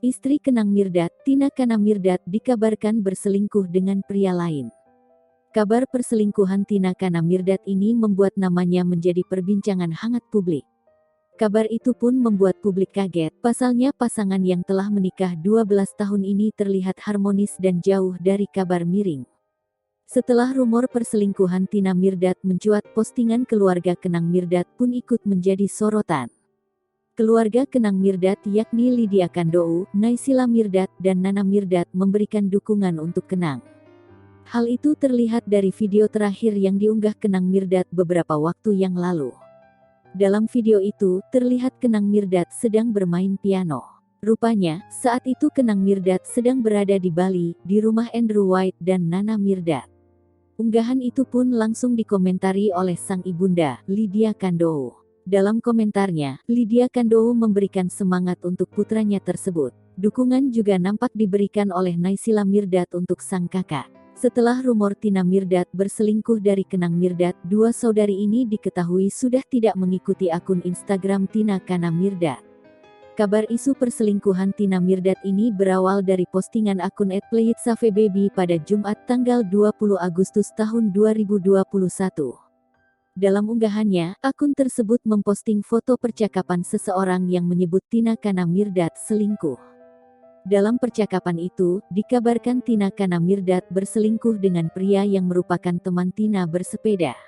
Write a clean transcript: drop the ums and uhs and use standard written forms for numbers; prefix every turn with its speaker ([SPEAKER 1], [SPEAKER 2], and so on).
[SPEAKER 1] Istri Kenang Mirdad, Tina Kana Mirdad, dikabarkan berselingkuh dengan pria lain. Kabar perselingkuhan Tina Kana Mirdad ini membuat namanya menjadi perbincangan hangat publik. Kabar itu pun membuat publik kaget, pasalnya pasangan yang telah menikah 12 tahun ini terlihat harmonis dan jauh dari kabar miring. Setelah rumor perselingkuhan Tina Mirdad mencuat, postingan keluarga Kenang Mirdad pun ikut menjadi sorotan. Keluarga Kenang Mirdad yakni Lydia Kandow, Naysila Mirdad, dan Nana Mirdad memberikan dukungan untuk Kenang. Hal itu terlihat dari video terakhir yang diunggah Kenang Mirdad beberapa waktu yang lalu. Dalam video itu, terlihat Kenang Mirdad sedang bermain piano. Rupanya, saat itu Kenang Mirdad sedang berada di Bali, di rumah Andrew White dan Nana Mirdad. Unggahan itu pun langsung dikomentari oleh sang ibunda, Lydia Kandow. Dalam komentarnya, Lydia Kandow memberikan semangat untuk putranya tersebut. Dukungan juga nampak diberikan oleh Naysila Mirdad untuk sang kakak. Setelah rumor Tina Mirdad berselingkuh dari Kenang Mirdad, dua saudari ini diketahui sudah tidak mengikuti akun Instagram Tina Kana Mirdad. Kabar isu perselingkuhan Tina Mirdad ini berawal dari postingan akun @playitsafebaby pada Jumat tanggal 20 Agustus tahun 2021. Dalam unggahannya, akun tersebut memposting foto percakapan seseorang yang menyebut Tina Kana Mirdad selingkuh. Dalam percakapan itu, dikabarkan Tina Kana Mirdad berselingkuh dengan pria yang merupakan teman Tina bersepeda.